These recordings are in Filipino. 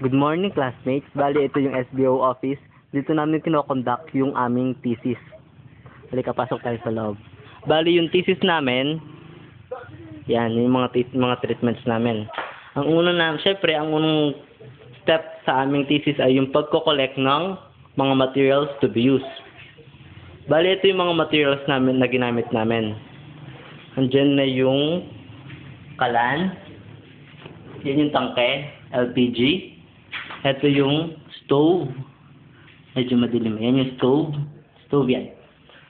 Good morning, classmates. Bali, ito yung SBO office. Dito namin kinokonduct yung aming thesis. Halika, pasok tayo sa loob. Bali, yung thesis namin, yan, yung mga treatments namin. Ang syempre, ang unang step sa aming thesis ay yung pagko-collect ng mga materials to be used. Bali, ito yung mga materials namin na ginamit namin. Andyan na yung kalan. Yan yung tangke, LPG. Ito yung stove. Medyo madilim. Yan yung stove. Stove yan.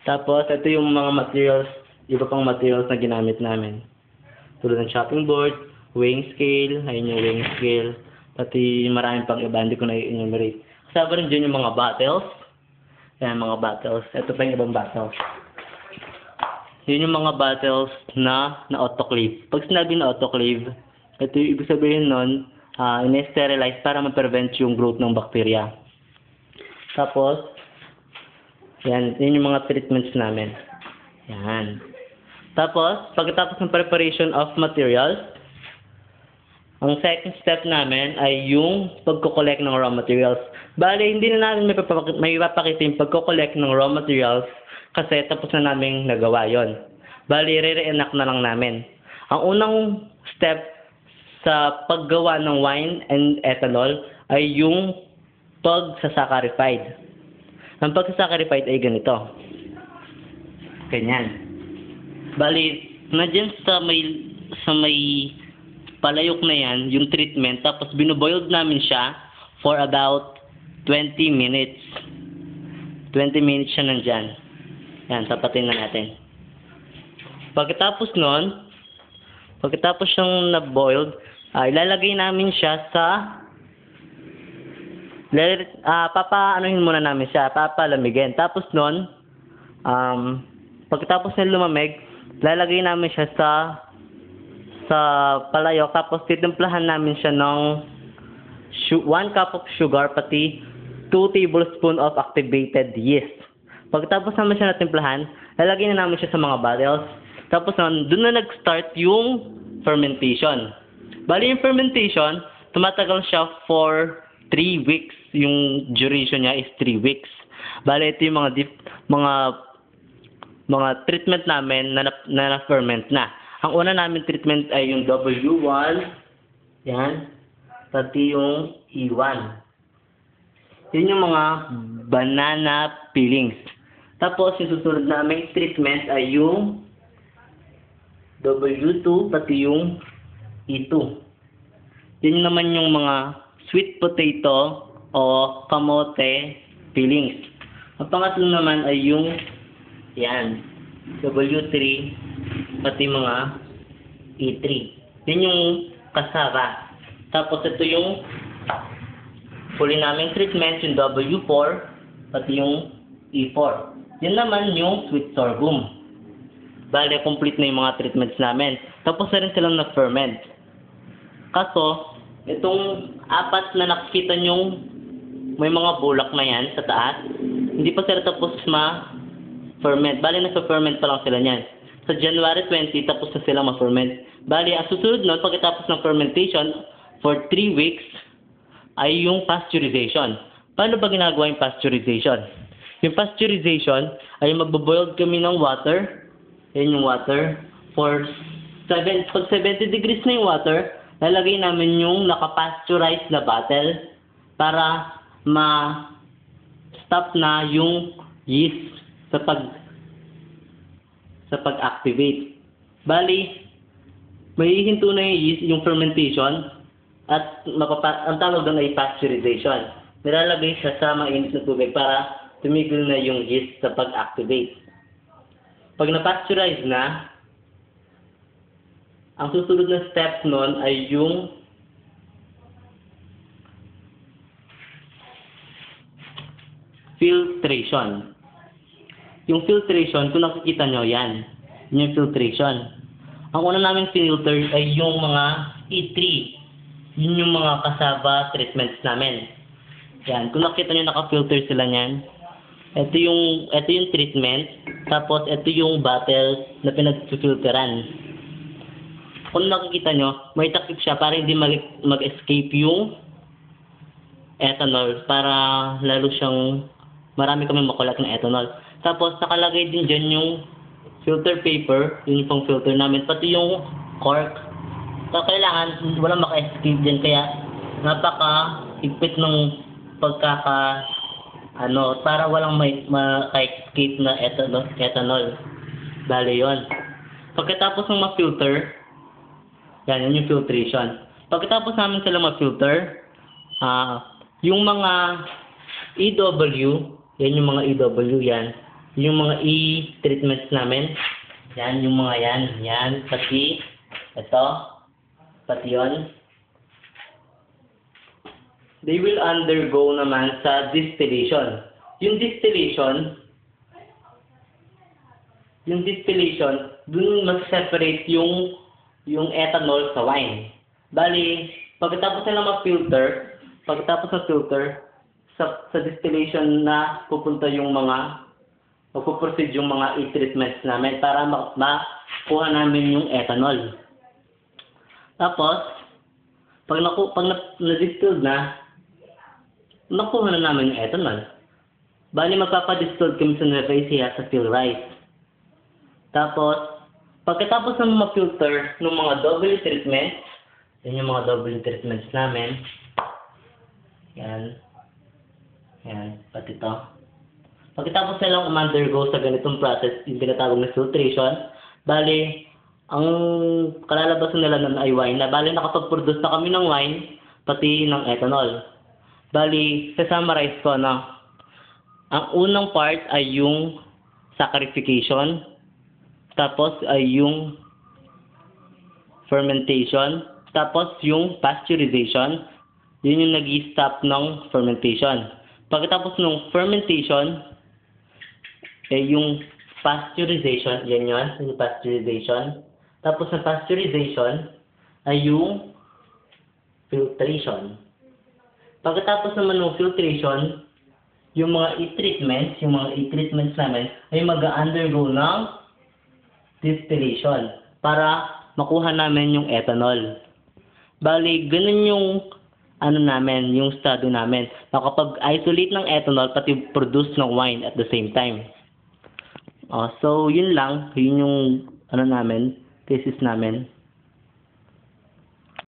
Tapos, ito yung mga materials, iba pang materials na ginamit namin. Tulad ng chopping board, weighing scale, ayun yung weighing scale, pati maraming pang iba, hindi ko na i-enumerate. Kasama rin dyan yung mga bottles. Yan, mga bottles. Ito pa yung ibang bottles. Yun yung mga bottles na autoclave. Pag sinabi na autoclave, ito yung ibig sabihin nun, in-sterilize para ma-prevent yung growth ng bacteria. Tapos, yan, yun yung mga treatments namin. Yan. Tapos, pagkatapos ng preparation of materials, ang second step namin ay yung pagko-collect ng raw materials. Bale, hindi na namin may ipapakita yung pagko-collect ng raw materials kasi tapos na namin nagawa yon. Bale, re-reenact na lang namin. Ang unang step sa paggawa ng wine and ethanol ay yung pagsasaccharified. Ang pagsasaccharified ay ganito. Ganyan. Bali, nandiyan sa may palayok na yan, yung treatment, tapos binoboiled namin siya for about 20 minutes. 20 minutes siya nandyan. Yan, tapatin na natin. Pagkatapos siyang na-boiled, ilalagay namin siya sa papaanuhin muna namin siya, papalamigin. Tapos nun, pagkatapos na lumamig, lalagay namin siya sa palayok, tapos titimplahan namin siya ng 1 cup of sugar, pati 2 tablespoons of activated yeast. Pagkatapos naman siya natimplahan, lalagay na namin siya sa mga bottles. Tapos doon na nag-start yung fermentation. Bali yung fermentation, tumatagal siya for 3 weeks. Yung duration niya is 3 weeks. Bali ito yung mga treatment namin na na-ferment na. Ang una namin treatment ay yung W1, yan, pati yung E1. Yun yung mga banana peelings. Tapos yung susunod namin treatment ay yung W2, pati yung E2. Yun naman yung mga sweet potato o kamote peelings. Ang pangatlo naman ay yung yan, W3, pati mga E3. Yun yung kasaba. Tapos ito yung huli namin treatment, yung W4, pati yung E4. Yun naman yung sweet sorghum. Bale, complete na yung mga treatments namin. Tapos na rin silang na-ferment. Kaso, itong apat na nakikita nyong may mga bulak na yan sa taas, hindi pa sila tapos ma-ferment. Bale, nasa-ferment pa lang sila niyan. Sa January 20, tapos na sila ma-ferment. Bali, ang susunod nun, pagkatapos ng fermentation, for 3 weeks, ay yung pasteurization. Paano ba ginagawa yung pasteurization? Yung pasteurization, ay magbo-boiled kami ng water. Yan yung water. Pag 70 degrees na yung water, lalagay namin yung nakapasteurize na bottle para ma-stop na yung yeast sa pag-activate. Bali, may hinto na yung yeast, yung fermentation, at ang tawag doon ay pasteurization. Nilalagay siya sa mainit na tubig para tumigil na yung yeast sa pag-activate. Pag na-pasteurize na, ang susunod na step nun ay yung filtration. Yung filtration, kung nakikita nyo yan, yung filtration. Ang una namin filter ay yung mga E3. Yun yung mga kasaba treatments namin. Yan, kung nakita nyo naka-filter sila niyan, ito yung treatment, tapos ito yung bottle na pinag-filteran. Kung nakikita nyo, may takip siya para hindi mag-escape yung ethanol para lalo siyang marami kami makulat ng ethanol. Tapos nakalagay din dyan yung filter paper, yun yung pang filter namin, pati yung cork. So kailangan walang maka-escape dyan, kaya napaka-higpit ng para walang maka-escape na ethanol. Bale yun. Pagkatapos ng ma-filter, yun yung filtration. Pagkatapos namin sila ma-filter, yung mga EW, yan yung mga EW yan. Yung mga E-treatments namin, yan yung mga yan, pati yun. They will undergo naman sa distillation. Yung distillation, dun mag-separate yung ethanol sa wine. Bali, pagkatapos nila ma-filter, sa distillation na pupunta yung magpuproceed yung mga e-treatments namin para makuha namin yung ethanol. Tapos, pag na-distilled na, nakuha na namin yung ethanol. Bali, magpapadistilled kami sa Nuevesia sa fill rice. Tapos, pagkatapos ng ma-filter ng mga double treatments, yan yung mga double treatments namin. Yan, pati ito. Pagkatapos nilang undergo sa ganitong process, yung tinatawag na filtration, bali, ang kalalabasan nila nun ay wine na. Bali, nakapag-produce na kami ng wine, pati ng ethanol. Bali, sa-summarize ko, ang unang part ay yung saccharification, tapos ay yung fermentation, tapos yung pasteurization, yun yung nag-i-stop ng fermentation. Pagkatapos ng fermentation, yung pasteurization, yan yung pasteurization. Tapos ng pasteurization ay yung filtration. Pagkatapos naman ng filtration, yung mga e-treatments namin ay mag-undergo ng distillation para makuha namin yung ethanol. Bali, ganun yung yung study namin. Nakapag-isolate ng ethanol pati produce ng wine at the same time. So, yun lang. Yun yung thesis namin.